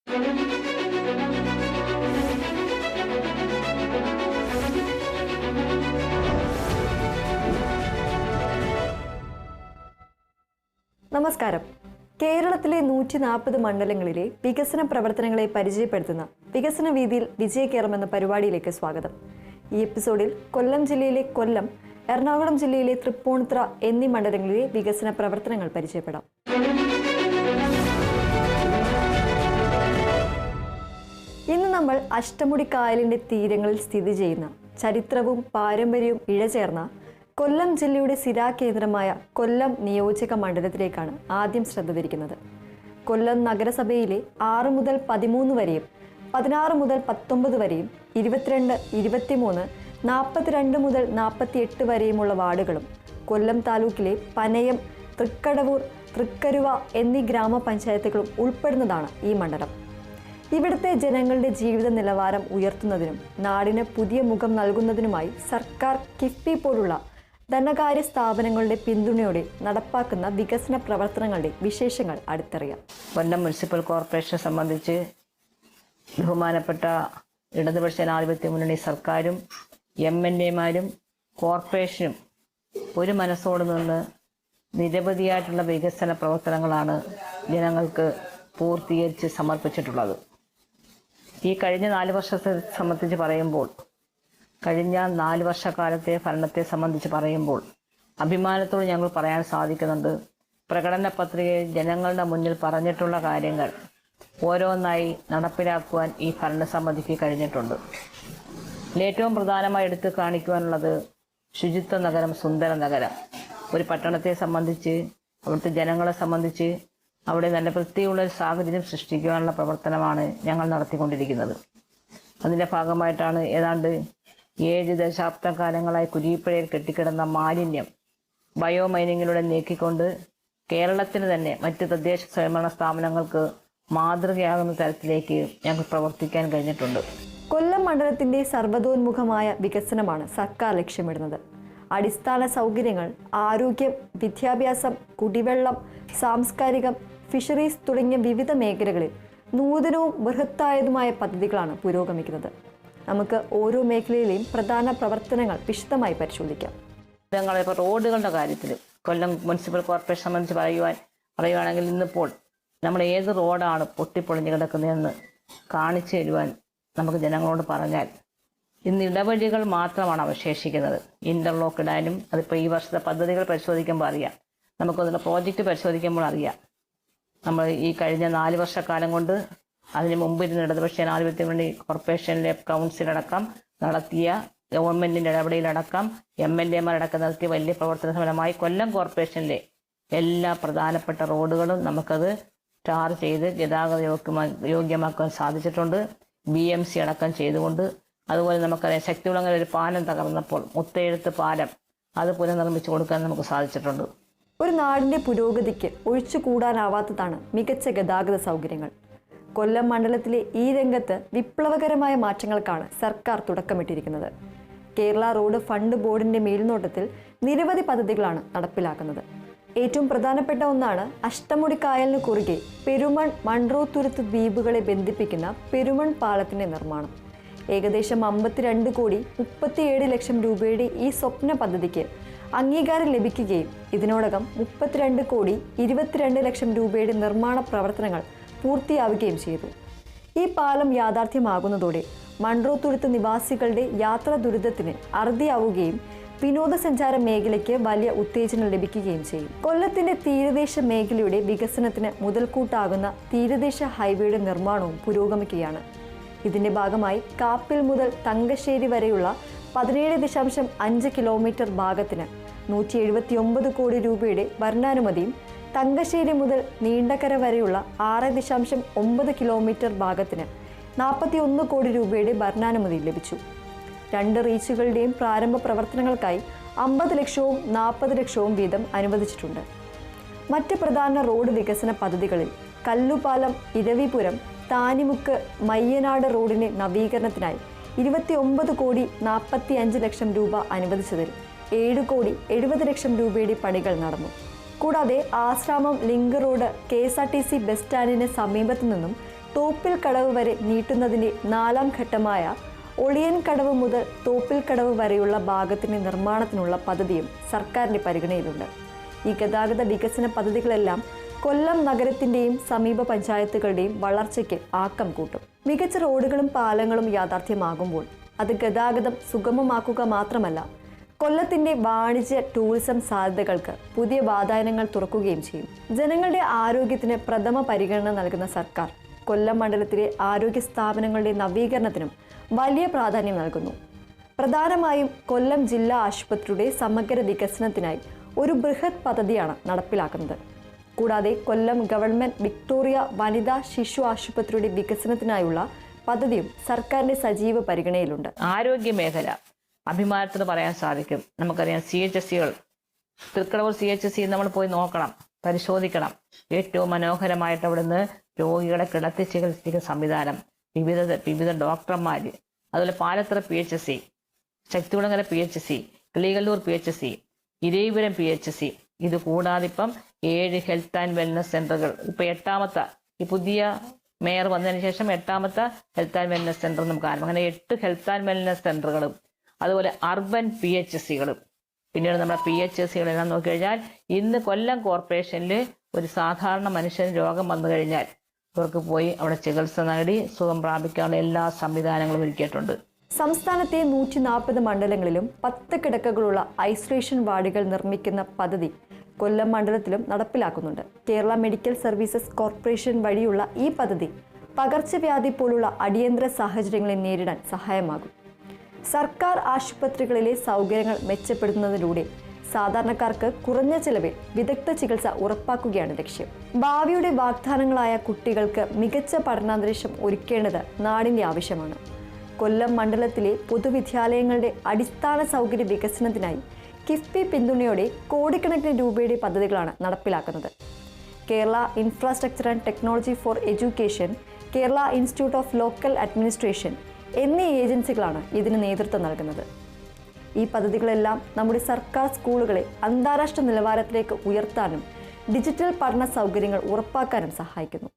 നമസ്കാരം. കേരളത്തിലെ 140 മണ്ഡലങ്ങളിലെ വികസന പ്രവർത്തനങ്ങളെ പരിചയപ്പെടുത്തുന്ന വികസന വീതിയിൽ വിജയകേരം എന്ന പരിപാടിയിലേക്ക് സ്വാഗതം. ഈ എപ്പിസോഡിൽ കൊല്ലം ജില്ലയിലെ കൊല്ലം, എറണാകുളം ജില്ലയിലെ തൃപ്പൂണിത്തുറ എന്നീ മണ്ഡലങ്ങളിലെ വികസന പ്രവർത്തനങ്ങൾ പരിചയപ്പെടാം. ഇന്ന് നമ്മൾ അഷ്ടമുടി കായലിന്റെ തീരങ്ങളിൽ സ്ഥിതി ചെയ്യുന്ന ചരിത്രവും പാരമ്പര്യവും ഇഴചേർന്ന കൊല്ലം ജില്ലയുടെ സിരാകേന്ദ്രമായ കൊല്ലം നിയോജക മണ്ഡലത്തിലേക്കാണ് ആദ്യം ശ്രദ്ധ തിരിക്കുന്നത്. കൊല്ലം നഗരസഭയിലെ 6 മുതൽ 13 വരെയും 16 മുതൽ 19 വരെയും 22, 23, 42 മുതൽ 48 വരെയുമുള്ള വാർഡുകളും കൊല്ലം താലൂക്കിലെ പനയം, തൃക്കടവൂർ, തൃക്കരുവ എന്നീ ഗ്രാമപഞ്ചായത്തുകളും ഉൾപ്പെടുന്നതാണ് ഈ മണ്ഡലം. ഇവിടുത്തെ ജനങ്ങളുടെ ജീവിത നിലവാരം ഉയർത്തുന്നതിനും നാടിന് പുതിയ മുഖം നൽകുന്നതിനുമായി സർക്കാർ, കിഫ്ബി പോലുള്ള ധനകാര്യ സ്ഥാപനങ്ങളുടെ പിന്തുണയോടെ നടപ്പാക്കുന്ന വികസന പ്രവർത്തനങ്ങളുടെ വിശേഷങ്ങൾ അടുത്തറിയാം. കൊല്ലം മുനിസിപ്പൽ കോർപ്പറേഷനെ സംബന്ധിച്ച് ബഹുമാനപ്പെട്ട ഇടതുപക്ഷ ജനാധിപത്യ മുന്നണി സർക്കാരും MLAമാരും കോർപ്പറേഷനും ഒരു മനസ്സോട് നിന്ന് നിരവധിയായിട്ടുള്ള വികസന പ്രവർത്തനങ്ങളാണ് ജനങ്ങൾക്ക് പൂർത്തീകരിച്ച് സമർപ്പിച്ചിട്ടുള്ളത്. ഈ കഴിഞ്ഞ 4 വർഷത്തെ സംബന്ധിച്ച് പറയുമ്പോൾ, കഴിഞ്ഞ 4 വർഷക്കാലത്തെ ഭരണത്തെ സംബന്ധിച്ച് പറയുമ്പോൾ അഭിമാനത്തോട് ഞങ്ങൾ പറയാൻ സാധിക്കുന്നുണ്ട്. പ്രകടന പത്രികയിൽ ജനങ്ങളുടെ മുന്നിൽ പറഞ്ഞിട്ടുള്ള കാര്യങ്ങൾ ഓരോന്നായി നടപ്പിലാക്കുവാൻ ഈ ഭരണസമിതിക്ക് കഴിഞ്ഞിട്ടുണ്ട്. ഏറ്റവും പ്രധാനമായി എടുത്തു കാണിക്കുവാനുള്ളത് ശുചിത്വ നഗരം, സുന്ദര നഗരം. ഒരു പട്ടണത്തെ സംബന്ധിച്ച്, അവിടുത്തെ ജനങ്ങളെ സംബന്ധിച്ച് അവിടെ നല്ല വൃത്തിയുള്ള ഒരു സാഹചര്യം സൃഷ്ടിക്കുവാനുള്ള പ്രവർത്തനമാണ് ഞങ്ങൾ നടത്തിക്കൊണ്ടിരിക്കുന്നത്. അതിൻ്റെ ഭാഗമായിട്ടാണ് ഏതാണ്ട് 7 ദശാബ്ദകാലങ്ങളായി കുരിപ്പുഴയിൽ കെട്ടിക്കിടന്ന മാലിന്യം ബയോമൈനിങ്ങിലൂടെ നീക്കിക്കൊണ്ട് കേരളത്തിന് തന്നെ മറ്റ് തദ്ദേശ സ്വയംഭരണ സ്ഥാപനങ്ങൾക്ക് മാതൃകയാകുന്ന തരത്തിലേക്ക് ഞങ്ങൾ പ്രവർത്തിക്കാൻ കഴിഞ്ഞിട്ടുണ്ട്. കൊല്ലം മണ്ഡലത്തിന്റെ സർവ്വതോന്മുഖമായ വികസനമാണ് സർക്കാർ ലക്ഷ്യമിടുന്നത്. അടിസ്ഥാന സൗകര്യങ്ങൾ, ആരോഗ്യം, വിദ്യാഭ്യാസം, കുടിവെള്ളം, സാംസ്കാരികം, ഫിഷറീസ് തുടങ്ങിയ വിവിധ മേഖലകളിൽ നൂതനവും ബൃഹത്തായതുമായ പദ്ധതികളാണ് പുരോഗമിക്കുന്നത്. നമുക്ക് ഓരോ മേഖലയിലെയും പ്രധാന പ്രവർത്തനങ്ങൾ വിശദമായി പരിശോധിക്കാം. ഞങ്ങളിപ്പോൾ റോഡുകളുടെ കാര്യത്തിൽ കൊല്ലം മുനിസിപ്പൽ കോർപ്പറേഷൻ സംബന്ധിച്ച് പറയുകയാണെങ്കിൽ ഇന്നിപ്പോൾ നമ്മൾ ഏത് റോഡാണ് പൊട്ടിപ്പൊളിഞ്ഞ് കിടക്കുന്നതെന്ന് കാണിച്ചു തരുവാൻ നമുക്ക് ജനങ്ങളോട് പറഞ്ഞാൽ ഇന്ന് ഇടവഴികൾ മാത്രമാണ് അവശേഷിക്കുന്നത്. ഇന്റർലോക്ക് ഇടാനും, അതിപ്പോൾ ഈ വർഷത്തെ പദ്ധതികൾ പരിശോധിക്കുമ്പോൾ അറിയാം, നമുക്കതിൻ്റെ പ്രോജക്റ്റ് പരിശോധിക്കുമ്പോൾ അറിയാം. നമ്മൾ ഈ കഴിഞ്ഞ 4 വർഷക്കാലം കൊണ്ട് അതിന് മുമ്പ് ഇരുന്ന് ഇടതുപക്ഷ ജനാധിപത്യ മുന്നണി കോർപ്പറേഷനിലെ കൗൺസിലടക്കം നടത്തിയ, ഗവൺമെന്റിന്റെ ഇടപെടലടക്കം MLAമാരടക്കം നടത്തിയ വലിയ പ്രവർത്തന ഫലമായി കൊല്ലം കോർപ്പറേഷനിലെ എല്ലാ പ്രധാനപ്പെട്ട റോഡുകളും നമുക്കത് ടാർ ചെയ്ത് ഗതാഗത യോഗ്യമാക്കാൻ സാധിച്ചിട്ടുണ്ട്. BMC അടക്കം ചെയ്തുകൊണ്ട്. അതുപോലെ നമുക്കറിയാം, ശക്തികുളങ്ങര ഒരു പാലം തകർന്നപ്പോൾ മുത്തെഴുത്ത് പാലം അത് പുനർനിർമ്മിച്ചു കൊടുക്കാൻ നമുക്ക് സാധിച്ചിട്ടുണ്ട്. ഒരു നാടിന്റെ പുരോഗതിക്ക് ഒഴിച്ചുകൂടാനാവാത്തതാണ് മികച്ച ഗതാഗത സൗകര്യങ്ങൾ. കൊല്ലം മണ്ഡലത്തിലെ ഈ രംഗത്ത് വിപ്ലവകരമായ മാറ്റങ്ങൾക്കാണ് സർക്കാർ തുടക്കമിട്ടിരിക്കുന്നത്. കേരള റോഡ് ഫണ്ട് ബോർഡിന്റെ മേൽനോട്ടത്തിൽ നിരവധി പദ്ധതികളാണ് നടപ്പിലാക്കുന്നത്. ഏറ്റവും പ്രധാനപ്പെട്ട ഒന്നാണ് അഷ്ടമുടി കായലിന് കുറുകെ പെരുമൺ, മൺട്രോത്തുരുത്ത് ദ്വീപുകളെ ബന്ധിപ്പിക്കുന്ന പെരുമൺ പാലത്തിന്റെ നിർമ്മാണം. ഏകദേശം 52 കോടി 37 ലക്ഷം രൂപയുടെ ഈ സ്വപ്ന പദ്ധതിക്ക് അംഗീകാരം ലഭിക്കുകയും ഇതിനോടകം 32 കോടി 22 ലക്ഷം രൂപയുടെ നിർമ്മാണ പ്രവർത്തനങ്ങൾ പൂർത്തിയാവുകയും ചെയ്തു. ഈ പാലം യാഥാർത്ഥ്യമാകുന്നതോടെ മൺട്രോത്തുരുത്ത് നിവാസികളുടെ യാത്രാ ദുരിതത്തിന് അറുതിയാവുകയും വിനോദസഞ്ചാര മേഖലയ്ക്ക് വലിയ ഉത്തേജനം ലഭിക്കുകയും ചെയ്യും. കൊല്ലത്തിന്റെ തീരദേശ മേഖലയുടെ വികസനത്തിന് മുതൽക്കൂട്ടാകുന്ന തീരദേശ ഹൈവേയുടെ നിർമ്മാണവും പുരോഗമിക്കുകയാണ്. ഇതിന്റെ ഭാഗമായി കാപ്പിൽ മുതൽ തങ്കശ്ശേരി വരെയുള്ള 17.5 കിലോമീറ്റർ ഭാഗത്തിന് 179 കോടി രൂപയുടെ ഭരണാനുമതിയും തങ്കശ്ശേരി മുതൽ നീണ്ടകര വരെയുള്ള 6.9 കിലോമീറ്റർ ഭാഗത്തിന് 41 കോടി രൂപയുടെ ഭരണാനുമതി ലഭിച്ചു. 2 റീച്ചുകളുടെയും പ്രാരംഭ പ്രവർത്തനങ്ങൾക്കായി 50 ലക്ഷവും 40 ലക്ഷവും വീതം അനുവദിച്ചിട്ടുണ്ട്. മറ്റ് പ്രധാന റോഡ് വികസന പദ്ധതികളിൽ കല്ലുപാലം, ഇരവിപുരം, താനിമുക്ക്, മയ്യനാട് റോഡിന്റെ നവീകരണത്തിനായി 29 കോടി 45 ലക്ഷം രൂപ അനുവദിച്ചതിൽ 7 കോടി 70 ലക്ഷം രൂപയുടെ പണികൾ നടന്നു. കൂടാതെ Asramam link road KSRTC bus സ്റ്റാൻഡിന് സമീപത്തു നിന്നും തോപ്പിൽ കടവ് വരെ നീട്ടുന്നതിൻ്റെ 4ാം ഘട്ടമായ ഒളിയൻ കടവ് മുതൽ തോപ്പിൽ കടവ് വരെയുള്ള ഭാഗത്തിൻ്റെ നിർമ്മാണത്തിനുള്ള പദ്ധതിയും സർക്കാരിൻ്റെ പരിഗണനയിലുണ്ട്. ഈ ഗതാഗത വികസന പദ്ധതികളെല്ലാം കൊല്ലം നഗരത്തിൻ്റെയും സമീപ പഞ്ചായത്തുകളുടെയും വളർച്ചയ്ക്ക് ആക്കം കൂട്ടും. മികച്ച റോഡുകളും പാലങ്ങളും യാഥാർത്ഥ്യമാകുമ്പോൾ അത് ഗതാഗതം സുഗമമാക്കുക മാത്രമല്ല, കൊല്ലത്തിൻ്റെ വാണിജ്യ ടൂറിസം സാധ്യതകൾക്ക് പുതിയ വാതായനങ്ങൾ തുറക്കുകയും ചെയ്യും. ജനങ്ങളുടെ ആരോഗ്യത്തിന് പ്രഥമ പരിഗണന നൽകുന്ന സർക്കാർ കൊല്ലം മണ്ഡലത്തിലെ ആരോഗ്യ സ്ഥാപനങ്ങളുടെ നവീകരണത്തിനും വലിയ പ്രാധാന്യം നൽകുന്നു. പ്രധാനമായും കൊല്ലം ജില്ലാ ആശുപത്രിയുടെ സമഗ്ര വികസനത്തിനായി ഒരു ബൃഹത് പദ്ധതിയാണ് നടപ്പിലാക്കുന്നത്. കൂടാതെ കൊല്ലം ഗവൺമെൻറ് വിക്ടോറിയ വനിതാ ശിശു ആശുപത്രിയുടെ വികസനത്തിനായുള്ള പദ്ധതിയും സർക്കാരിൻ്റെ സജീവ പരിഗണനയിലുണ്ട്. ആരോഗ്യ മേഖല അഭിമാനത്തിന് പറയാൻ സാധിക്കും. നമുക്കറിയാം, CHSCകൾ, തൃക്കടവൂർ CHSC നമ്മൾ പോയി നോക്കണം, പരിശോധിക്കണം. ഏറ്റവും മനോഹരമായിട്ട് അവിടുന്ന് രോഗികളെ കിടത്തി ചികിത്സിക്കുന്ന സംവിധാനം, വിവിധ ഡോക്ടർമാർ, അതുപോലെ Palathara PHSC, Sakthikulangara PHSC, Kilikollur PHSC, Eravipuram PHSC, ഇത് കൂടാതെ ഇപ്പം 7 ഹെൽത്ത് ആൻഡ് വെൽനസ് സെൻ്ററുകൾ, ഇപ്പം 8ാമത്തെ ഈ പുതിയ മേയർ വന്നതിന് ശേഷം 8ാമത്തെ ഹെൽത്ത് ആൻഡ് വെൽനസ് സെൻ്റർ നമുക്ക് ആരംഭിക്കും. അങ്ങനെ 8 ഹെൽത്ത് ആൻഡ് വെൽനസ് സെൻ്ററുകളും അതുപോലെ അർബൻ PHSCകളും പിന്നീട് നമ്മുടെ PHSCകളെല്ലാം നോക്കിക്കഴിഞ്ഞാൽ ഇന്ന് കൊല്ലം കോർപ്പറേഷനിൽ ഒരു സാധാരണ മനുഷ്യന് രോഗം വന്നു കഴിഞ്ഞാൽ അവർക്ക് പോയി അവിടെ ചികിത്സ നേടി സുഖം പ്രാപിക്കാനുള്ള എല്ലാ സംവിധാനങ്ങളും ഒരുക്കിയിട്ടുണ്ട്. സംസ്ഥാനത്തെ 140 മണ്ഡലങ്ങളിലും 10 കിടക്കകളുള്ള ഐസൊലേഷൻ വാർഡുകൾ നിർമ്മിക്കുന്ന പദ്ധതി കൊല്ലം മണ്ഡലത്തിലും നടപ്പിലാക്കുന്നുണ്ട്. കേരള മെഡിക്കൽ സർവീസസ് കോർപ്പറേഷൻ വഴിയുള്ള ഈ പദ്ധതി പകർച്ചവ്യാധി പോലുള്ള അടിയന്തര സാഹചര്യങ്ങളെ നേരിടാൻ സഹായമാകും. സർക്കാർ ആശുപത്രികളിലെ സൗകര്യങ്ങൾ മെച്ചപ്പെടുത്തുന്നതിലൂടെ സാധാരണക്കാർക്ക് കുറഞ്ഞ ചെലവിൽ വിദഗ്ധ ചികിത്സ ഉറപ്പാക്കുകയാണ് ലക്ഷ്യം. ഭാവിയുടെ വാഗ്ദാനങ്ങളായ കുട്ടികൾക്ക് മികച്ച പഠനാന്തരീക്ഷം ഒരുക്കേണ്ടത് നാടിൻ്റെ ആവശ്യമാണ്. കൊല്ലം മണ്ഡലത്തിലെ പൊതുവിദ്യാലയങ്ങളുടെ അടിസ്ഥാന സൗകര്യ വികസനത്തിനായി കിഫ്ബി പിന്തുണയോടെ കോടിക്കണക്കിന് രൂപയുടെ പദ്ധതികളാണ് നടപ്പിലാക്കുന്നത്. Kerala infrastructure and technology for education, Kerala institute of local administration എന്നീ ഏജൻസികളാണ് ഇതിന് നേതൃത്വം നൽകുന്നത്. ഈ പദ്ധതികളെല്ലാം നമ്മുടെ സർക്കാർ സ്കൂളുകളെ അന്താരാഷ്ട്ര നിലവാരത്തിലേക്ക് ഉയർത്താനും ഡിജിറ്റൽ പഠന സൗകര്യങ്ങൾ ഉറപ്പാക്കാനും സഹായിക്കുന്നു.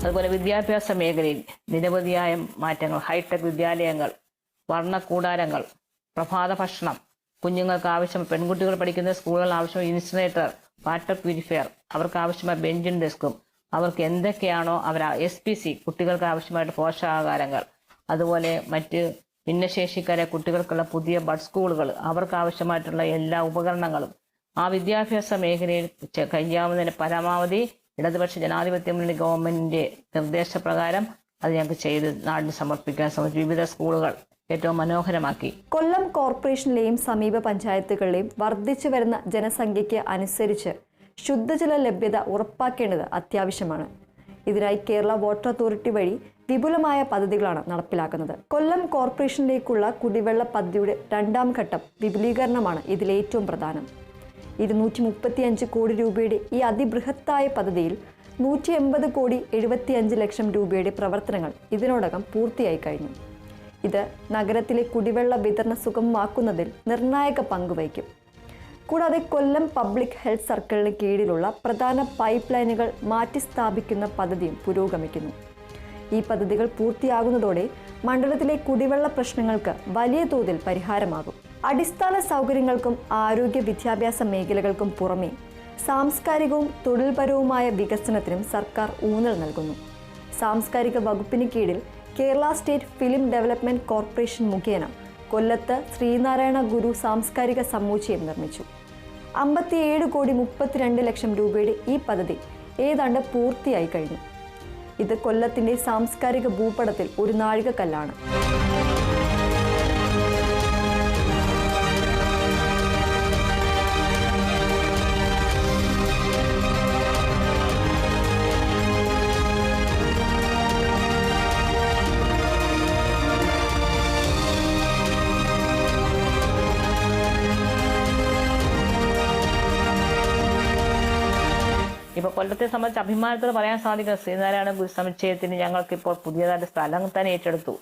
അതുപോലെ വിദ്യാഭ്യാസ മേഖലയിൽ നിരവധിയായ മാറ്റങ്ങൾ, ഹൈടെക് വിദ്യാലയങ്ങൾ, വർണ്ണക്കൂടാരങ്ങൾ, പ്രഭാത ഭക്ഷണം, കുഞ്ഞുങ്ങൾക്ക് ആവശ്യം, പെൺകുട്ടികൾ പഠിക്കുന്ന സ്കൂളുകൾ ആവശ്യമായ ഇൻസിനറേറ്റർ, വാട്ടർ പ്യൂരിഫയർ, അവർക്ക് ആവശ്യമായ ബെഞ്ചും ഡെസ്കും, അവർക്ക് എന്തൊക്കെയാണോ SPC കുട്ടികൾക്ക് ആവശ്യമായിട്ട് പോഷകാഹാരങ്ങൾ, അതുപോലെ മറ്റ് ഭിന്നശേഷിക്കാരെ കുട്ടികൾക്കുള്ള പുതിയ ബഡ് സ്കൂളുകൾ, അവർക്ക് ആവശ്യമായിട്ടുള്ള എല്ലാ ഉപകരണങ്ങളും ആ വിദ്യാഭ്യാസ മേഖലയിൽ കഴിയാവുന്നതിന് പരമാവധി ഇടതുപക്ഷ ജനാധിപത്യ മുന്നണി ഗവൺമെന്റിന്റെ നിർദ്ദേശപ്രകാരം അത് ഞങ്ങൾക്ക് ചെയ്ത് നാടിന് സമർപ്പിക്കാൻ ശ്രമിച്ചു. വിവിധ സ്കൂളുകൾ ഏറ്റവും മനോഹരമാക്കി. കൊല്ലം കോർപ്പറേഷനിലെയും സമീപ പഞ്ചായത്തുകളിലെയും വർദ്ധിച്ചു വരുന്ന ജനസംഖ്യയ്ക്ക് അനുസരിച്ച് ശുദ്ധജല ലഭ്യത ഉറപ്പാക്കേണ്ടത് അത്യാവശ്യമാണ്. ഇതിനായി കേരള വാട്ടർ അതോറിറ്റി വഴി വിപുലമായ പദ്ധതികളാണ് നടപ്പിലാക്കുന്നത്. കൊല്ലം കോർപ്പറേഷനിലേക്കുള്ള കുടിവെള്ള പദ്ധതിയുടെ 2ാം ഘട്ടം വിപുലീകരണമാണ് ഇതിലേറ്റവും പ്രധാനം. 235 കോടി രൂപയുടെ ഈ അതിബൃഹത്തായ പദ്ധതിയിൽ 180 കോടി 75 ലക്ഷം രൂപയുടെ പ്രവർത്തനങ്ങൾ ഇതിനോടകം പൂർത്തിയായി കഴിഞ്ഞു. ഇത് നഗരത്തിലെ കുടിവെള്ള വിതരണം സുഗമമാക്കുന്നതിൽ നിർണായക പങ്ക് വഹിക്കും. കൂടാതെ കൊല്ലം പബ്ലിക് ഹെൽത്ത് സർക്കിളിന് കീഴിലുള്ള പ്രധാന പൈപ്പ് ലൈനുകൾ മാറ്റി സ്ഥാപിക്കുന്ന പദ്ധതിയും പുരോഗമിക്കുന്നു. ഈ പദ്ധതികൾ പൂർത്തിയാകുന്നതോടെ മണ്ഡലത്തിലെ കുടിവെള്ള പ്രശ്നങ്ങൾക്ക് വലിയ തോതിൽ പരിഹാരമാകും. അടിസ്ഥാന സൗകര്യങ്ങൾക്കും ആരോഗ്യ വിദ്യാഭ്യാസ മേഖലകൾക്കും പുറമെ സാംസ്കാരികവും തൊഴിൽപരവുമായ വികസനത്തിനും സർക്കാർ ഊന്നൽ നൽകുന്നു. സാംസ്കാരിക വകുപ്പിന് കീഴിൽ Kerala state film development corporation മുഖേന കൊല്ലത്ത് ശ്രീനാരായണ ഗുരു സാംസ്കാരിക സമുച്ചയം നിർമ്മിച്ചു. 57 കോടി 32 ലക്ഷം രൂപയുടെ ഈ പദ്ധതി ഏതാണ്ട് പൂർത്തിയായി കഴിഞ്ഞു. ഇത് കൊല്ലത്തിന്റെ സാംസ്കാരിക ഭൂപടത്തിൽ ഒരു നാഴികക്കല്ലാണ്. ഇപ്പോൾ കൊല്ലത്തെ സംബന്ധിച്ച് അഭിമാനത്തോടെ പറയാൻ സാധിക്കും, ശ്രീനാരായണ ഗുരുസമുച്ചയത്തിന് ഞങ്ങൾക്കിപ്പോൾ പുതിയതായിട്ട് സ്ഥലം തന്നെ ഏറ്റെടുത്തു.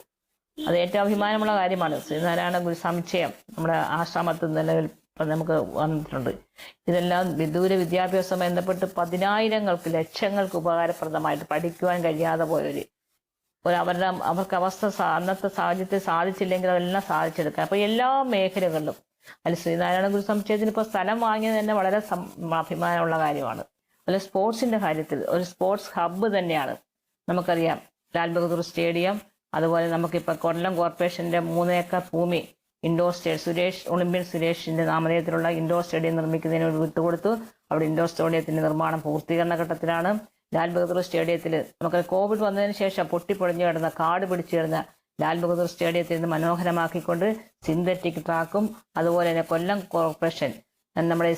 അത് ഏറ്റവും അഭിമാനമുള്ള കാര്യമാണ്. ശ്രീനാരായണ ഗുരുസമുച്ചയം നമ്മുടെ ആശ്രമത്തിൽ നിലവിൽ നമുക്ക് വന്നിട്ടുണ്ട്. ഇതെല്ലാം വിദൂര വിദ്യാഭ്യാസവുമായി ബന്ധപ്പെട്ട് പതിനായിരങ്ങൾക്ക് ലക്ഷങ്ങൾക്ക് ഉപകാരപ്രദമായിട്ട് പഠിക്കുവാൻ കഴിയാതെ പോയവര് അവർക്ക് അന്നത്തെ സാഹചര്യത്തിൽ സാധിച്ചില്ലെങ്കിൽ അതെല്ലാം സാധിച്ചെടുക്കാം. അപ്പോൾ എല്ലാ മേഖലകളിലും അതിൽ ശ്രീനാരായണ ഗുരുസമുച്ചയത്തിന് ഇപ്പോൾ സ്ഥലം വാങ്ങിയത് തന്നെ വളരെ അഭിമാനമുള്ള കാര്യമാണ്. അല്ല, സ്പോർട്സിന്റെ കാര്യത്തിൽ ഒരു സ്പോർട്സ് ഹബ്ബ് തന്നെയാണ്. നമുക്കറിയാം ലാൽ ബഹദൂർ സ്റ്റേഡിയം, അതുപോലെ നമുക്കിപ്പോൾ കൊല്ലം കോർപ്പറേഷന്റെ 3 ഏക്കർ ഭൂമി ഇൻഡോർ ഒളിമ്പ്യൻ സുരേഷിന്റെ നാമധേയത്തിലുള്ള ഇൻഡോർ സ്റ്റേഡിയം നിർമ്മിക്കുന്നതിന് വേണ്ടി വിട്ടുകൊടുത്തു. അവിടെ ഇൻഡോർ സ്റ്റേഡിയത്തിന്റെ നിർമ്മാണം പൂർത്തീകരണ ഘട്ടത്തിലാണ്. ലാൽ ബഹദൂർ സ്റ്റേഡിയത്തിൽ നമുക്ക് കോവിഡ് വന്നതിന് ശേഷം പൊട്ടിപ്പൊളിഞ്ഞു കിടന്ന കാട് പിടിച്ചു കിടന്ന ലാൽ ബഹദൂർ സ്റ്റേഡിയത്തിൽ നിന്ന് മനോഹരമാക്കിക്കൊണ്ട് സിന്തറ്റിക് ട്രാക്കും അതുപോലെ തന്നെ കൊല്ലം കോർപ്പറേഷൻ നമ്മുടെ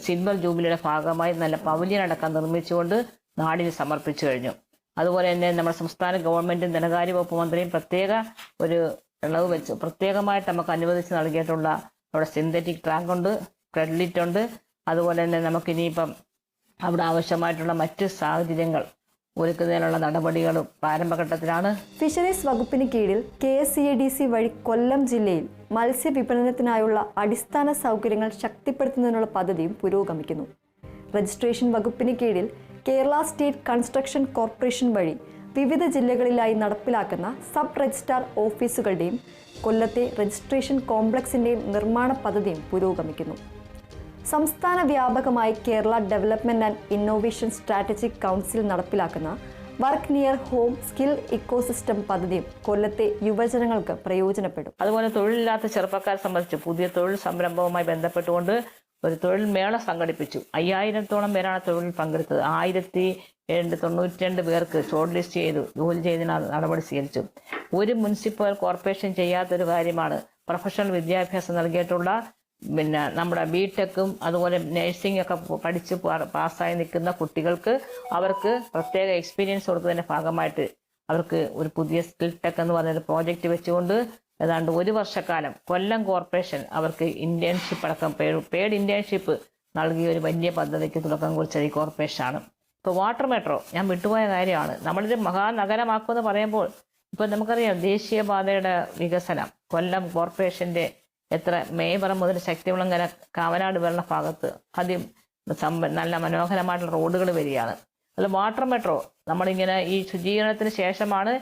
സിൽവർ ജൂബിലിയുടെ ഭാഗമായി നല്ല പവലിയൻ അടക്കം നിർമ്മിച്ചുകൊണ്ട് നാടിന് സമർപ്പിച്ചു കഴിഞ്ഞു. അതുപോലെ തന്നെ നമ്മുടെ സംസ്ഥാന ഗവൺമെന്റും ധനകാര്യ വകുപ്പ് മന്ത്രിയും പ്രത്യേക ഒരു ഇളവ് വെച്ച് പ്രത്യേകമായിട്ട് നമുക്ക് അനുവദിച്ച് നൽകിയിട്ടുള്ള അവിടെ സിന്തറ്റിക് ട്രാക്ക് ഉണ്ട്, ക്രെഡിറ്റ് ഉണ്ട്. അതുപോലെ തന്നെ നമുക്കിനിയിപ്പം അവിടെ ആവശ്യമായിട്ടുള്ള മറ്റ് സാഹചര്യങ്ങൾ ഒരുക്കുന്നതിനുള്ള നടപടികളും പ്രാരംഭഘട്ടത്തിലാണ്. ഫിഷറീസ് വകുപ്പിന് കീഴിൽ KSCADC വഴി കൊല്ലം ജില്ലയിൽ മത്സ്യവിപണനത്തിനായുള്ള അടിസ്ഥാന സൗകര്യങ്ങൾ ശക്തിപ്പെടുത്തുന്നതിനുള്ള പദ്ധതിയും പുരോഗമിക്കുന്നു. രജിസ്ട്രേഷൻ വകുപ്പിന് കീഴിൽ കേരള സ്റ്റേറ്റ് കൺസ്ട്രക്ഷൻ കോർപ്പറേഷൻ വഴി വിവിധ ജില്ലകളിലായി നടപ്പിലാക്കുന്ന സബ് രജിസ്ട്രാർ ഓഫീസുകളുടെയും കൊല്ലത്തെ രജിസ്ട്രേഷൻ കോംപ്ലക്സിന്റെയും നിർമ്മാണ പദ്ധതിയും പുരോഗമിക്കുന്നു. സംസ്ഥാന വ്യാപകമായി Kerala development and innovation strategic council നടപ്പിലാക്കുന്ന work near home skill ecosystem പദ്ധതിയും കൊല്ലത്തെ യുവജനങ്ങൾക്ക് പ്രയോജനപ്പെടും. അതുപോലെ തൊഴിലില്ലാത്ത ചെറുപ്പക്കാരെ സംബന്ധിച്ച് പുതിയ തൊഴിൽ സംരംഭവുമായി ബന്ധപ്പെട്ടുകൊണ്ട് ഒരു തൊഴിൽ മേള സംഘടിപ്പിച്ചു. 5000-ഓളം പേരാണ് തൊഴിലിൽ പങ്കെടുത്തത്. 1792 പേർക്ക് ഷോർട്ട് ലിസ്റ്റ് ചെയ്തു ജോലി ചെയ്തതിന് നടപടി സ്വീകരിച്ചു. ഒരു മുനിസിപ്പൽ കോർപ്പറേഷൻ ചെയ്യാത്തൊരു കാര്യമാണ് പ്രൊഫഷണൽ വിദ്യാഭ്യാസം നൽകിയിട്ടുള്ള നമ്മുടെ BTechഉം അതുപോലെ നഴ്സിംഗ് ഒക്കെ പഠിച്ച് പാസ്സായി നിൽക്കുന്ന കുട്ടികൾക്ക് അവർക്ക് പ്രത്യേക എക്സ്പീരിയൻസ് കൊടുത്തതിന്റെ ഭാഗമായിട്ട് അവർക്ക് ഒരു പുതിയ സ്കിൽ ടെക് എന്ന് പറഞ്ഞൊരു പ്രോജക്റ്റ് വെച്ചുകൊണ്ട് ഏതാണ്ട് 1 വർഷക്കാലം കൊല്ലം കോർപ്പറേഷൻ അവർക്ക് ഇന്റേൺഷിപ്പ് അടക്കം പെയ്ഡ് ഇന്റേൺഷിപ്പ് നൽകിയ ഒരു വലിയ പദ്ധതിക്ക് തുടക്കം കുറിച്ച ഈ കോർപ്പറേഷനാണ്. ഇപ്പോൾ വാട്ടർ മെട്രോ ഞാൻ വിട്ടുപോയ കാര്യമാണ്. നമ്മളൊരു മഹാനഗരമാക്കുമെന്ന് പറയുമ്പോൾ ഇപ്പോൾ നമുക്കറിയാം ദേശീയപാതയുടെ വികസനം കൊല്ലം കോർപ്പറേഷന്റെ മേവറം മുതൽ ശക്തികുളങ്ങര കാവനാട് വെള്ള ഭാഗത്ത് നല്ല മനോഹരമായിട്ടുള്ള റോഡുകൾ വരികയാണ്. അതിൽ വാട്ടർ മെട്രോ നമ്മളിങ്ങനെ ഈ ശുചീകരണത്തിന് ശേഷമാണ്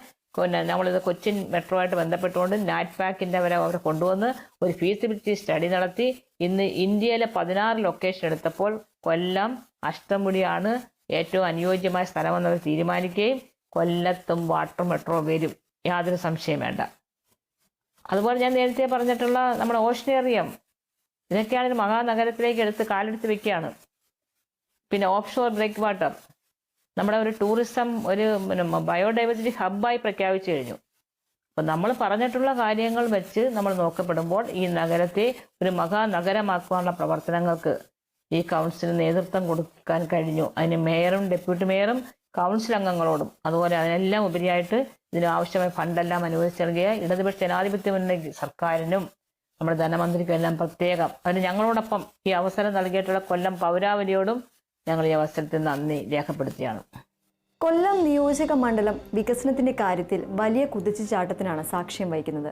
നമ്മളിത് കൊച്ചിൻ മെട്രോ ആയിട്ട് ബന്ധപ്പെട്ടുകൊണ്ട് നാറ്റ്പാക്കിന്റെ വരെ അവർ കൊണ്ടുവന്ന് ഒരു ഫീസിബിലിറ്റി സ്റ്റഡി നടത്തി ഇന്ന് ഇന്ത്യയിലെ 16 ലൊക്കേഷൻ എടുത്തപ്പോൾ കൊല്ലം അഷ്ടമുടിയാണ് ഏറ്റവും അനുയോജ്യമായ സ്ഥലമെന്നത് തീരുമാനിക്കുകയും കൊല്ലത്തും വാട്ടർ മെട്രോ വരും, യാതൊരു സംശയം വേണ്ട. അതുപോലെ ഞാൻ നേരത്തെ പറഞ്ഞിട്ടുള്ള നമ്മുടെ ഓഷനേറിയം ഇതൊക്കെയാണ് ഒരു മഹാനഗരത്തിലേക്ക് കാലെടുത്ത് വെക്കുകയാണ്. പിന്നെ ഓഫ് ഷോർ ബ്രേക്ക് വാട്ടർ നമ്മുടെ ഒരു ടൂറിസം ഒരു ബയോഡൈവേഴ്സിറ്റി ഹബ്ബായി പ്രഖ്യാപിച്ചു കഴിഞ്ഞു. അപ്പം നമ്മൾ പറഞ്ഞിട്ടുള്ള കാര്യങ്ങൾ വെച്ച് നമ്മൾ നോക്കപ്പെടുമ്പോൾ ഈ നഗരത്തെ ഒരു മഹാനഗരമാക്കാനുള്ള പ്രവർത്തനങ്ങൾക്ക് ഈ കൗൺസിലിന് നേതൃത്വം കൊടുക്കാൻ കഴിഞ്ഞു. അതിന് മേയറും ഡെപ്യൂട്ടി മേയറും കൗൺസിൽ അംഗങ്ങളോടും അതുപോലെ അതിനെല്ലാം ഉപരിയായിട്ട് ഇതിനാവശ്യമായ ഫണ്ടെല്ലാം അനുവദിച്ചു നൽകിയ ഇടതുപക്ഷ ജനാധിപത്യ മുന്നണി സർക്കാരിനും നമ്മുടെ ധനമന്ത്രിക്കും എല്ലാം പ്രത്യേകം അതിന് ഞങ്ങളോടൊപ്പം ഈ അവസരം നൽകിയിട്ടുള്ള കൊല്ലം പൗരാവലിയോടും ഞങ്ങൾ ഈ അവസരത്തിൽ നന്ദി രേഖപ്പെടുത്തിയാണ്. കൊല്ലം നിയോജക മണ്ഡലം വികസനത്തിന്റെ കാര്യത്തിൽ വലിയ കുതിച്ചുചാട്ടത്തിനാണ് സാക്ഷ്യം വഹിക്കുന്നത്.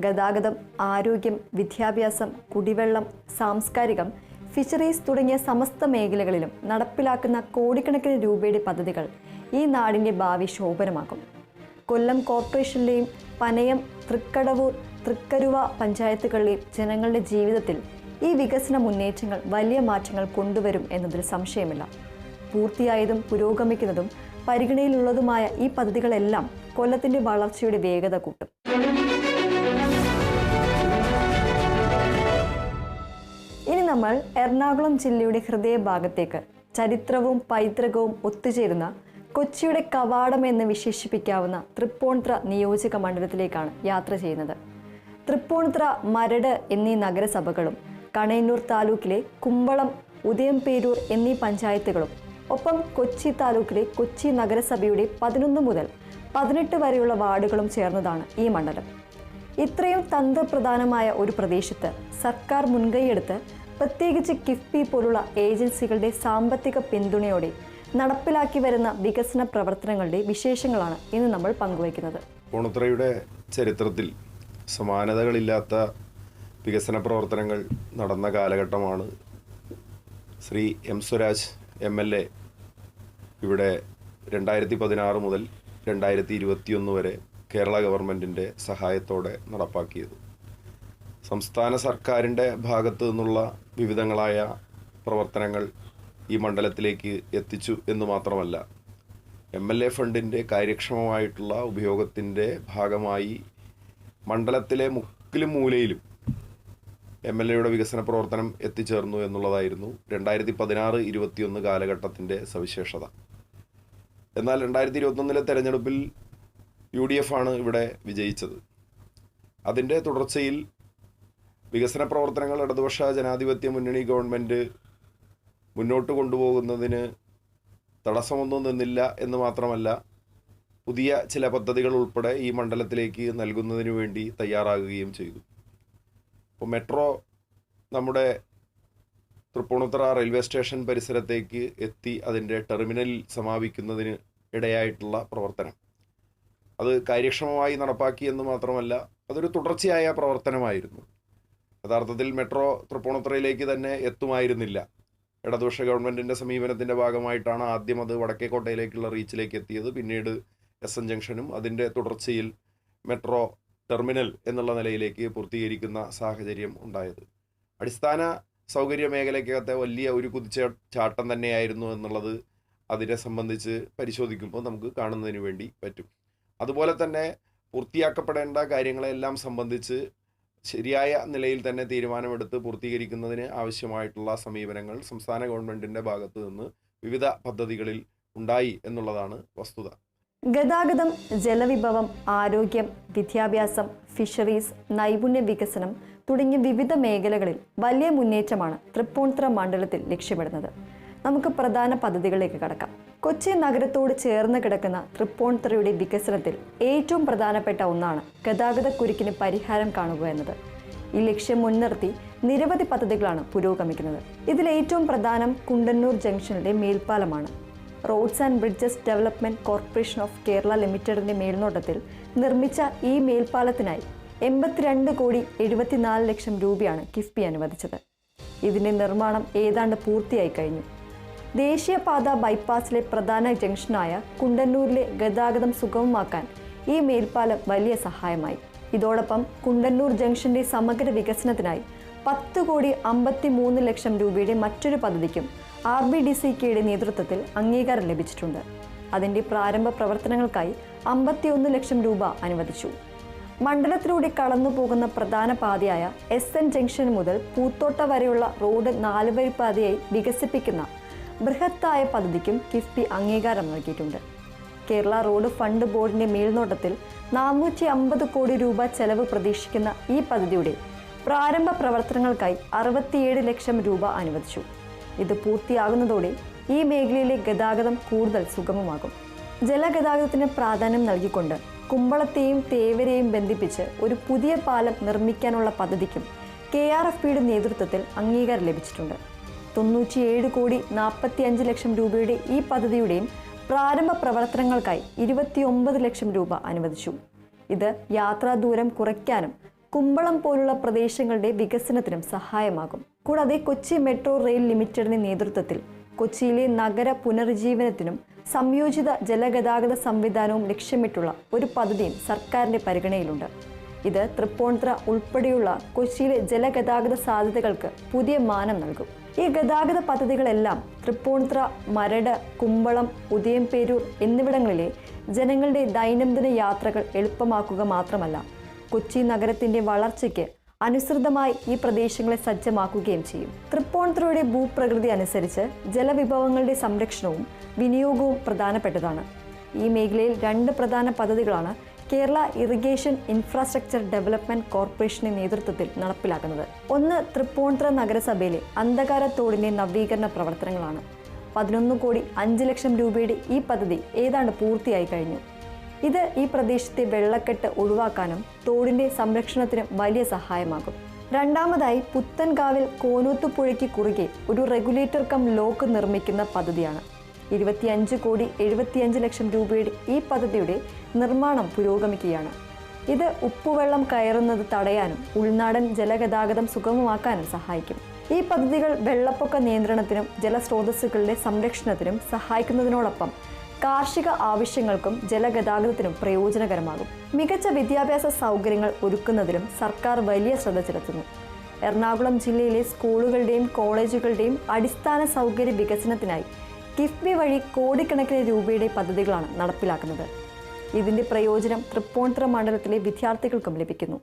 ഗതാഗതം, ആരോഗ്യം, വിദ്യാഭ്യാസം, കുടിവെള്ളം, സാംസ്കാരികം, ഫിഷറീസ് തുടങ്ങിയ സമസ്ത മേഖലകളിലും നടപ്പിലാക്കുന്ന കോടിക്കണക്കിന് രൂപയുടെ പദ്ധതികൾ ഈ നാടിന്റെ ഭാവി ശോഭനമാക്കും. കൊല്ലം കോർപ്പറേഷനിലെയും പനയം, തൃക്കടവൂർ, തൃക്കരുവ പഞ്ചായത്തുകളിലെയും ജനങ്ങളുടെ ജീവിതത്തിൽ ഈ വികസന മുന്നേറ്റങ്ങൾ വലിയ മാറ്റങ്ങൾ കൊണ്ടുവരും എന്നതിൽ സംശയമില്ല. പൂർത്തിയായതും പുരോഗമിക്കുന്നതും പരിഗണനയിലുള്ളതുമായ ഈ പദ്ധതികളെല്ലാം കൊല്ലത്തിന്റെ വളർച്ചയുടെ വേഗത കൂട്ടും. ഇനി നമ്മൾ എറണാകുളം ജില്ലയുടെ ഹൃദയഭാഗത്തേക്ക് ചരിത്രവും പൈതൃകവും ഒത്തുചേരുന്ന കൊച്ചിയുടെ കവാടം എന്ന് വിശേഷിപ്പിക്കാവുന്ന തൃപ്പൂണിത്തുറ നിയോജക മണ്ഡലത്തിലേക്കാണ് യാത്ര ചെയ്യുന്നത്. തൃപ്പൂണിത്തുറ, മരട് എന്നീ നഗരസഭകളും കണയന്നൂർ താലൂക്കിലെ കുമ്പളം, ഉദയംപേരൂർ എന്നീ പഞ്ചായത്തുകളും ഒപ്പം കൊച്ചി താലൂക്കിലെ കൊച്ചി നഗരസഭയുടെ 11 മുതൽ 18 വരെയുള്ള വാർഡുകളും ചേർന്നതാണ് ഈ മണ്ഡലം. ഇത്രയും തന്ത്രപ്രധാനമായ ഒരു പ്രദേശത്ത് സർക്കാർ മുൻകൈയെടുത്ത് പ്രത്യേകിച്ച് കിഫ്ബി പോലുള്ള ഏജൻസികളുടെ സാമ്പത്തിക പിന്തുണയോടെ നടപ്പിലാക്കി വരുന്ന വികസന പ്രവർത്തനങ്ങളുടെ വിശേഷങ്ങളാണ് ഇന്ന് നമ്മൾ പങ്കുവയ്ക്കുന്നത്. തൃപ്പൂണിത്തുറയുടെ ചരിത്രത്തിൽ സമാനതകളില്ലാത്ത വികസന പ്രവർത്തനങ്ങൾ നടന്ന കാലഘട്ടമാണ്. ശ്രീ എം സ്വരാജ് MLA ഇവിടെ 2016 മുതൽ 2021 വരെ കേരള ഗവൺമെൻറ്റിൻ്റെ സഹായത്തോടെ നടപ്പാക്കിയത്. സംസ്ഥാന സർക്കാരിൻ്റെ ഭാഗത്തു നിന്നുള്ള വിവിധങ്ങളായ പ്രവർത്തനങ്ങൾ ഈ മണ്ഡലത്തിലേക്ക് എത്തിച്ചു എന്ന് മാത്രമല്ല, MLA ഫണ്ടിൻ്റെ കാര്യക്ഷമമായിട്ടുള്ള ഉപയോഗത്തിൻ്റെ ഭാഗമായി മണ്ഡലത്തിലെ മുക്കിലും മൂലയിലും MLAയുടെ വികസന പ്രവർത്തനം എത്തിച്ചേർന്നു എന്നുള്ളതായിരുന്നു 2016-21 കാലഘട്ടത്തിൻ്റെ സവിശേഷത. എന്നാൽ 2021 തെരഞ്ഞെടുപ്പിൽ UDF ആണ് ഇവിടെ വിജയിച്ചത്. അതിൻ്റെ തുടർച്ചയിൽ വികസന പ്രവർത്തനങ്ങൾ ഇടതുപക്ഷ ജനാധിപത്യ മുന്നണി ഗവൺമെൻറ് മുന്നോട്ട് കൊണ്ടുപോകുന്നതിന് തടസ്സമൊന്നും നിന്നില്ല എന്ന് മാത്രമല്ല, പുതിയ ചില പദ്ധതികൾ ഉൾപ്പെടെ ഈ മണ്ഡലത്തിലേക്ക് നൽകുന്നതിന് വേണ്ടി തയ്യാറാകുകയും ചെയ്തു. അപ്പോൾ മെട്രോ നമ്മുടെ തൃപ്പൂണിത്തുറ റെയിൽവേ സ്റ്റേഷൻ പരിസരത്തേക്ക് എത്തി അതിൻ്റെ ടെർമിനലിൽ സമാപിക്കുന്നതിന് ഇടയായിട്ടുള്ള പ്രവർത്തനം അത് കാര്യക്ഷമമായി നടപ്പാക്കി എന്ന് മാത്രമല്ല, അതൊരു തുടർച്ചയായ പ്രവർത്തനമായിരുന്നു. യഥാർത്ഥത്തിൽ മെട്രോ തൃപ്പൂണിത്തുറയിലേക്ക് തന്നെ എത്തുമായിരുന്നില്ല. ഇടതുപക്ഷ ഗവൺമെൻറ്റിൻ്റെ സമീപനത്തിൻ്റെ ഭാഗമായിട്ടാണ് ആദ്യം അത് വടക്കേക്കോട്ടയിലേക്കുള്ള റീച്ചിലേക്ക് എത്തിയത്. പിന്നീട് SN ജംഗ്ഷനും അതിൻ്റെ തുടർച്ചയിൽ മെട്രോ ടെർമിനൽ എന്നുള്ള നിലയിലേക്ക് പൂർത്തീകരിക്കുന്ന സാഹചര്യം ഉണ്ടായത്. അടിസ്ഥാന സൗകര്യ മേഖലയ്ക്കകത്തെ വലിയ ഒരു കുതിച്ചുചാട്ടം തന്നെയായിരുന്നു എന്നുള്ളത് അതിനെ സംബന്ധിച്ച് പരിശോധിക്കുമ്പോൾ നമുക്ക് കാണുന്നതിന് വേണ്ടി പറ്റും. അതുപോലെ തന്നെ പൂർത്തിയാക്കപ്പെടേണ്ട കാര്യങ്ങളെല്ലാം സംബന്ധിച്ച് ശരിയായ നിലയിൽ തന്നെ തീരുമാനമെടുത്ത് പൂർത്തീകരിക്കുന്നതിന് ആവശ്യമായിട്ടുള്ള സമീപനങ്ങൾ സംസ്ഥാന ഗവൺമെൻറ്റിൻ്റെ ഭാഗത്തു നിന്ന് വിവിധ പദ്ധതികളിൽ ഉണ്ടായി എന്നുള്ളതാണ് വസ്തുത. ഗതാഗതം, ജലവിഭവം, ആരോഗ്യം, വിദ്യാഭ്യാസം, ഫിഷറീസ്, നൈപുണ്യ വികസനം തുടങ്ങിയ വിവിധ മേഖലകളിൽ വലിയ മുന്നേറ്റമാണ് തൃപ്പൂണിത്തുറ മണ്ഡലത്തിൽ ലക്ഷ്യമിടുന്നത്. നമുക്ക് പ്രധാന പദ്ധതികളിലേക്ക് കടക്കാം. കൊച്ചി നഗരത്തോട് ചേർന്ന് കിടക്കുന്ന തൃപ്പൂണിത്തുറയുടെ വികസനത്തിൽ ഏറ്റവും പ്രധാനപ്പെട്ട ഒന്നാണ് ഗതാഗതക്കുരുക്കിന് പരിഹാരം കാണുക എന്നത്. ഈ ലക്ഷ്യം മുൻനിർത്തി നിരവധി പദ്ധതികളാണ് പുരോഗമിക്കുന്നത്. ഇതിൽ ഏറ്റവും പ്രധാനം കുണ്ടന്നൂർ ജംഗ്ഷനിലെ മേൽപ്പാലമാണ്. Roads and bridges development corporation of Kerala ലിമിറ്റഡിൻ്റെ മേൽനോട്ടത്തിൽ നിർമ്മിച്ച ഈ മേൽപ്പാലത്തിനായി 82,74 ലക്ഷം രൂപയാണ് കിഫ്ബി അനുവദിച്ചത്. ഇതിൻ്റെ നിർമ്മാണം ഏതാണ്ട് പൂർത്തിയായി കഴിഞ്ഞു. ദേശീയപാത ബൈപ്പാസിലെ പ്രധാന ജംഗ്ഷനായ കുണ്ടന്നൂരിലെ ഗതാഗതം സുഗമമാക്കാൻ ഈ മേൽപ്പാലം വലിയ സഹായമായി. ഇതോടൊപ്പം കുണ്ടന്നൂർ ജംഗ്ഷന്റെ സമഗ്ര വികസനത്തിനായി 10,53 ലക്ഷം രൂപയുടെ മറ്റൊരു പദ്ധതിക്കും RBDCKയുടെ നേതൃത്വത്തിൽ അംഗീകാരം ലഭിച്ചിട്ടുണ്ട്. അതിൻ്റെ പ്രാരംഭ പ്രവർത്തനങ്ങൾക്കായി 51 ലക്ഷം രൂപ അനുവദിച്ചു. മണ്ഡലത്തിലൂടെ കടന്നു പോകുന്ന പ്രധാന പാതയായ SN ജംഗ്ഷൻ മുതൽ പൂത്തോട്ട വരെയുള്ള റോഡ് 4 വരിപ്പാതയായി വികസിപ്പിക്കുന്ന ബൃഹത്തായ പദ്ധതിക്കും കിഫ്ബി അംഗീകാരം നൽകിയിട്ടുണ്ട്. കേരള റോഡ് ഫണ്ട് ബോർഡിന്റെ മേൽനോട്ടത്തിൽ 450 കോടി രൂപ ചെലവ് പ്രതീക്ഷിക്കുന്ന ഈ പദ്ധതിയുടെ പ്രാരംഭ പ്രവർത്തനങ്ങൾക്കായി 67 ലക്ഷം രൂപ അനുവദിച്ചു. ഇത് പൂർത്തിയാകുന്നതോടെ ഈ മേഖലയിലെ ഗതാഗതം കൂടുതൽ സുഗമമാകും. ജലഗതാഗതത്തിന് പ്രാധാന്യം നൽകിക്കൊണ്ട് കുമ്പളത്തെയും തേവരെയും ബന്ധിപ്പിച്ച് ഒരു പുതിയ പാലം നിർമ്മിക്കാനുള്ള പദ്ധതിക്കും KRFBയുടെ നേതൃത്വത്തിൽ അംഗീകാരം ലഭിച്ചിട്ടുണ്ട്. 97,45 ലക്ഷം രൂപയുടെ ഈ പദ്ധതിയുടെയും പ്രാരംഭ പ്രവർത്തനങ്ങൾക്കായി 29 ലക്ഷം രൂപ അനുവദിച്ചു. ഇത് യാത്രാദൂരം കുറയ്ക്കാനും കുമ്പളം പോലുള്ള പ്രദേശങ്ങളുടെ വികസനത്തിനും സഹായമാകും. കൂടാതെ കൊച്ചി മെട്രോ റെയിൽ ലിമിറ്റഡിന്റെ നേതൃത്വത്തിൽ കൊച്ചിയിലെ നഗര പുനരുജ്ജീവനത്തിനും സംയോജിത ജലഗതാഗത സംവിധാനവും ലക്ഷ്യമിട്ടുള്ള ഒരു പദ്ധതിയും സർക്കാരിന്റെ പരിഗണനയിലുണ്ട്. ഇത് തൃപ്പൂണിത്തുറ ഉൾപ്പെടെയുള്ള കൊച്ചിയിലെ ജലഗതാഗത സാധ്യതകൾക്ക് പുതിയ മാനം നൽകും. ഈ ഗതാഗത പദ്ധതികളെല്ലാം തൃപ്പൂണിത്തുറ, മരട്, കുമ്പളം, ഉദയംപേരൂർ എന്നിവിടങ്ങളിലെ ജനങ്ങളുടെ ദൈനംദിന യാത്രകൾ എളുപ്പമാക്കുക മാത്രമല്ല, കൊച്ചി നഗരത്തിന്റെ വളർച്ചയ്ക്ക് അനുസൃതമായി ഈ പ്രദേശങ്ങളെ സജ്ജമാക്കുകയും ചെയ്യും. തൃപ്പൂണിത്തുറയുടെ ഭൂപ്രകൃതി അനുസരിച്ച് ജലവിഭവങ്ങളുടെ സംരക്ഷണവും വിനിയോഗവും പ്രധാനപ്പെട്ടതാണ്. ഈ മേഖലയിൽ 2 പ്രധാന പദ്ധതികളാണ് കേരള ഇറിഗേഷൻ ഇൻഫ്രാസ്ട്രക്ചർ ഡെവലപ്മെന്റ് കോർപ്പറേഷന്റെ നേതൃത്വത്തിൽ നടപ്പിലാക്കുന്നത്. ഒന്ന്, തൃപ്പൂണിത്തുറ നഗരസഭയിലെ അന്ധകാര തോടിന്റെ നവീകരണ പ്രവർത്തനങ്ങളാണ്. 11,05 ലക്ഷം രൂപയുടെ ഈ പദ്ധതി ഏതാണ്ട് പൂർത്തിയായി കഴിഞ്ഞു. ഇത് ഈ പ്രദേശത്തെ വെള്ളക്കെട്ട് ഒഴിവാക്കാനും തോടിന്റെ സംരക്ഷണത്തിനും വലിയ സഹായമാകും. രണ്ടാമതായി, പുത്തൻകാവിൽ കോനൂത്തുപുഴയ്ക്ക് കുറുകെ ഒരു റെഗുലേറ്റർ കം ലോക്ക് നിർമ്മിക്കുന്ന പദ്ധതിയാണ്. 25,75 ലക്ഷം രൂപയുടെ ഈ പദ്ധതിയുടെ നിർമ്മാണം പുരോഗമിക്കുകയാണ്. ഇത് ഉപ്പുവെള്ളം കയറുന്നത് തടയാനും ഉൾനാടൻ ജലഗതാഗതം സുഗമമാക്കാനും സഹായിക്കും. ഈ പദ്ധതികൾ വെള്ളപ്പൊക്ക നിയന്ത്രണത്തിനും ജലസ്രോതസ്സുകളുടെ സംരക്ഷണത്തിനും സഹായിക്കുന്നതിനോടൊപ്പം കാർഷിക ആവശ്യങ്ങൾക്കും ജലഗതാഗതത്തിനും പ്രയോജനകരമാകും. മികച്ച വിദ്യാഭ്യാസ സൗകര്യങ്ങൾ ഒരുക്കുന്നതിലും സർക്കാർ വലിയ ശ്രദ്ധ ചെലുത്തുന്നു. എറണാകുളം ജില്ലയിലെ സ്കൂളുകളുടെയും കോളേജുകളുടെയും അടിസ്ഥാന സൗകര്യ വികസനത്തിനായി കിഫ്ബി വഴി കോടിക്കണക്കിന് രൂപയുടെ പദ്ധതികളാണ് നടപ്പിലാക്കുന്നത്. ഇതിന്റെ പ്രയോജനം തൃപ്പൂണിത്തുറ മണ്ഡലത്തിലെ വിദ്യാർത്ഥികൾക്കും ലഭിക്കുന്നു.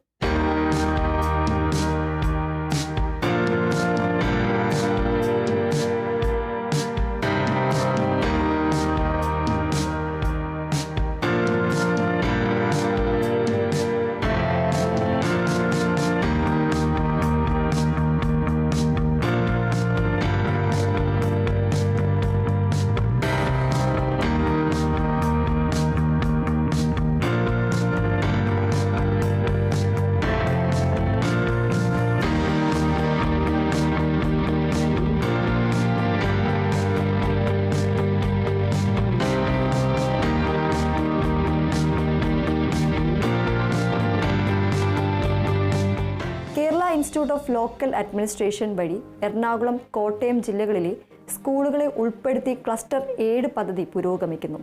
ഇൻസ്റ്റിറ്റ്യൂട്ട് ഓഫ് ലോക്കൽ അഡ്മിനിസ്ട്രേഷൻ വഴി എറണാകുളം, കോട്ടയം ജില്ലകളിലെ സ്കൂളുകളെ ഉൾപ്പെടുത്തി ക്ലസ്റ്റർ 7 പദ്ധതി പുരോഗമിക്കുന്നു.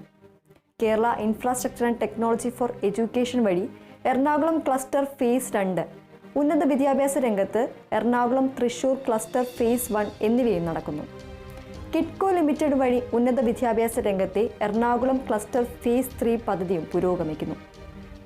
Kerala infrastructure and technology for education വഴി എറണാകുളം ക്ലസ്റ്റർ ഫേസ് 2, ഉന്നത വിദ്യാഭ്യാസ രംഗത്ത് എറണാകുളം, തൃശൂർ ക്ലസ്റ്റർ ഫേസ് 1 എന്നിവയും നടക്കുന്നു. കിഡ്കോ ലിമിറ്റഡ് വഴി ഉന്നത വിദ്യാഭ്യാസ രംഗത്തെ എറണാകുളം ക്ലസ്റ്റർ ഫേസ് 3 പദ്ധതിയും പുരോഗമിക്കുന്നു.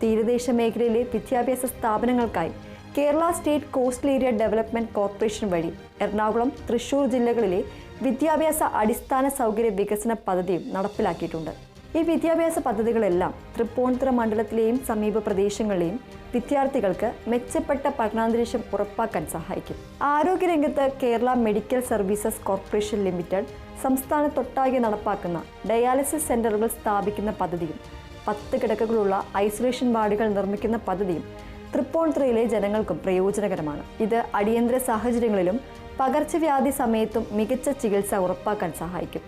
തീരദേശ മേഖലയിലെ വിദ്യാഭ്യാസ സ്ഥാപനങ്ങൾക്കായി Kerala state coastal area development corporation വഴി എറണാകുളം, തൃശൂർ ജില്ലകളിലെ വിദ്യാഭ്യാസ അടിസ്ഥാന സൗകര്യ വികസന പദ്ധതിയും നടപ്പിലാക്കിയിട്ടുണ്ട്. ഈ വിദ്യാഭ്യാസ പദ്ധതികളെല്ലാം തൃപ്പൂണിത്തുറ മണ്ഡലത്തിലെയും സമീപ പ്രദേശങ്ങളിലെയും വിദ്യാർത്ഥികൾക്ക് മെച്ചപ്പെട്ട പഠനാന്തരീക്ഷം ഉറപ്പാക്കാൻ സഹായിക്കും. ആരോഗ്യരംഗത്ത് Kerala medical services corporation limited സംസ്ഥാനത്തൊട്ടാകെ നടപ്പാക്കുന്ന ഡയാലിസിസ് സെന്ററുകൾ സ്ഥാപിക്കുന്ന പദ്ധതിയും 10 കിടക്കകളുള്ള ഐസൊലേഷൻ വാർഡുകൾ നിർമ്മിക്കുന്ന പദ്ധതിയും തൃപ്പൂണിത്തുറയിലെ ജനങ്ങൾക്കും പ്രയോജനകരമാണ്. ഇത് അടിയന്തര സാഹചര്യങ്ങളിലും പകർച്ചവ്യാധി സമയത്തും മികച്ച ചികിത്സ ഉറപ്പാക്കാൻ സഹായിക്കും.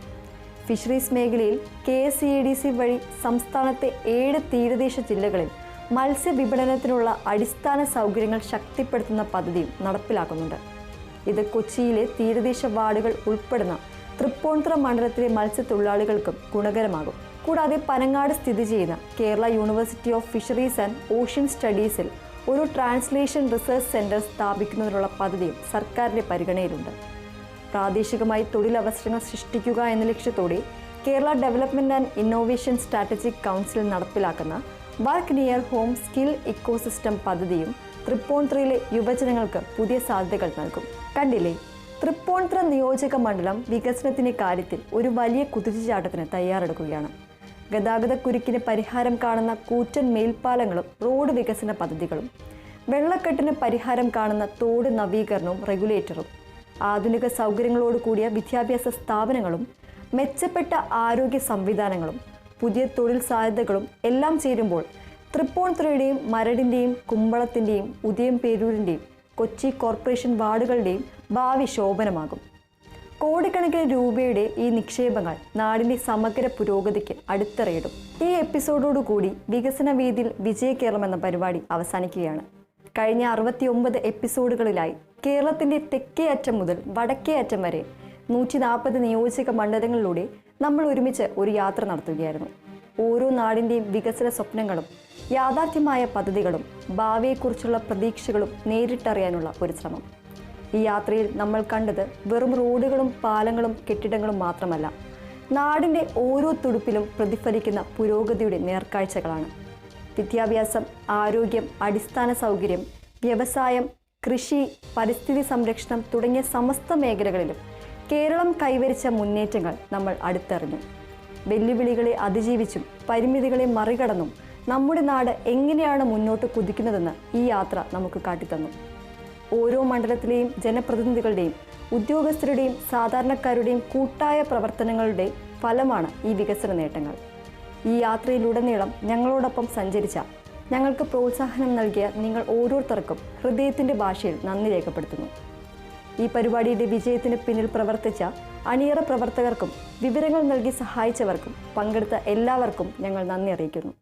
ഫിഷറീസ് മേഖലയിൽ KSEDC വഴി സംസ്ഥാനത്തെ 7 തീരദേശ ജില്ലകളിൽ മത്സ്യവിപണനത്തിനുള്ള അടിസ്ഥാന സൗകര്യങ്ങൾ ശക്തിപ്പെടുത്തുന്ന പദ്ധതിയും നടപ്പിലാക്കുന്നുണ്ട്. ഇത് കൊച്ചിയിലെ തീരദേശ വാർഡുകൾ ഉൾപ്പെടുന്ന തൃപ്പൂണിത്തുറ മണ്ഡലത്തിലെ മത്സ്യത്തൊഴിലാളികൾക്കും ഗുണകരമാകും. കൂടാതെ പനങ്ങാട് സ്ഥിതി ചെയ്യുന്ന Kerala university of fisheries and ocean സ്റ്റഡീസിൽ ഒരു ട്രാൻസ്ലേഷൻ റിസർച്ച് സെന്റർ സ്ഥാപിക്കുന്നതിനുള്ള പദ്ധതിയും സർക്കാരിന്റെ പരിഗണനയിലുണ്ട്. പ്രാദേശികമായി തൊഴിലവസരങ്ങൾ സൃഷ്ടിക്കുക എന്ന ലക്ഷ്യത്തോടെ Kerala development and innovation strategic council നടപ്പിലാക്കുന്ന work near home skill ecosystem പദ്ധതിയും തൃപ്പൂണിത്തുറയിലെ യുവജനങ്ങൾക്ക് പുതിയ സാധ്യതകൾ നൽകും. കണ്ടില്ലേ, തൃപ്പൂണിത്തുറ നിയോജക മണ്ഡലം വികസനത്തിന്റെ കാര്യത്തിൽ ഒരു വലിയ കുതിച്ചുചാട്ടത്തിന് തയ്യാറെടുക്കുകയാണ്. ഗതാഗതക്കുരുക്കിന് പരിഹാരം കാണുന്ന കൂറ്റൻ മേൽപ്പാലങ്ങളും റോഡ് വികസന പദ്ധതികളും, വെള്ളക്കെട്ടിന് പരിഹാരം കാണുന്ന തോട് നവീകരണവും റെഗുലേറ്ററും, ആധുനിക സൗകര്യങ്ങളോട് കൂടിയ വിദ്യാഭ്യാസ സ്ഥാപനങ്ങളും, മെച്ചപ്പെട്ട ആരോഗ്യ സംവിധാനങ്ങളും, പുതിയ തൊഴിൽ സാധ്യതകളും എല്ലാം ചേരുമ്പോൾ തൃപ്പൂണിത്തുറയുടെയും മരടിൻ്റെയും കുമ്പളത്തിൻ്റെയും ഉദയംപേരൂരിൻ്റെയും കൊച്ചി കോർപ്പറേഷൻ വാർഡുകളുടെയും ഭാവി ശോഭനമാകും. കോടിക്കണക്കിന് രൂപയുടെ ഈ നിക്ഷേപങ്ങൾ നാടിൻ്റെ സമഗ്ര പുരോഗതിക്ക് അടിത്തറയിടും. ഈ എപ്പിസോഡോടുകൂടി വികസന വേദിയിൽ വിജയകേരളം എന്ന പരിപാടി അവസാനിക്കുകയാണ്. കഴിഞ്ഞ 69 എപ്പിസോഡുകളിലായി കേരളത്തിൻ്റെ തെക്കേ അറ്റം മുതൽ വടക്കേ അറ്റം വരെ 140 നിയോജക മണ്ഡലങ്ങളിലൂടെ നമ്മൾ ഒരുമിച്ച് ഒരു യാത്ര നടത്തുകയായിരുന്നു. ഓരോ നാടിൻ്റെയും വികസന സ്വപ്നങ്ങളും യാഥാർത്ഥ്യമായ പദ്ധതികളും ഭാവിയെക്കുറിച്ചുള്ള പ്രതീക്ഷകളും നേരിട്ടറിയാനുള്ള ഒരു ശ്രമം. ഈ യാത്രയിൽ നമ്മൾ കണ്ടത് വെറും റോഡുകളും പാലങ്ങളും കെട്ടിടങ്ങളും മാത്രമല്ല, നാടിൻ്റെ ഓരോ തുടുപ്പിലും പ്രതിഫലിക്കുന്ന പുരോഗതിയുടെ നേർക്കാഴ്ചകളാണ്. വിദ്യാഭ്യാസം, ആരോഗ്യം, അടിസ്ഥാന സൗകര്യം, വ്യവസായം, കൃഷി, പരിസ്ഥിതി സംരക്ഷണം തുടങ്ങിയ സമസ്ത മേഖലകളിലും കേരളം കൈവരിച്ച മുന്നേറ്റങ്ങൾ നമ്മൾ അടുത്തറിഞ്ഞു. വെല്ലുവിളികളെ അതിജീവിച്ചും പരിമിതികളെ മറികടന്നും നമ്മുടെ നാട് എങ്ങനെയാണ് മുന്നോട്ട് കുതിക്കുന്നതെന്ന് ഈ യാത്ര നമുക്ക് കാട്ടിത്തന്നു. ഓരോ മണ്ഡലത്തിലെയും ജനപ്രതിനിധികളുടെയും ഉദ്യോഗസ്ഥരുടെയും സാധാരണക്കാരുടെയും കൂട്ടായ പ്രവർത്തനങ്ങളുടെ ഫലമാണ് ഈ വികസന നേട്ടങ്ങൾ. ഈ യാത്രയിലുടനീളം ഞങ്ങളോടൊപ്പം സഞ്ചരിച്ച, ഞങ്ങൾക്ക് പ്രോത്സാഹനം നൽകിയ നിങ്ങൾ ഓരോരുത്തർക്കും ഹൃദയത്തിൻ്റെ ഭാഷയിൽ നന്ദി രേഖപ്പെടുത്തുന്നു. ഈ പരിപാടിയുടെ വിജയത്തിന് പിന്നിൽ പ്രവർത്തിച്ച അണിയറ പ്രവർത്തകർക്കും വിവരങ്ങൾ നൽകി സഹായിച്ചവർക്കും പങ്കെടുത്ത എല്ലാവർക്കും ഞങ്ങൾ നന്ദി അറിയിക്കുന്നു.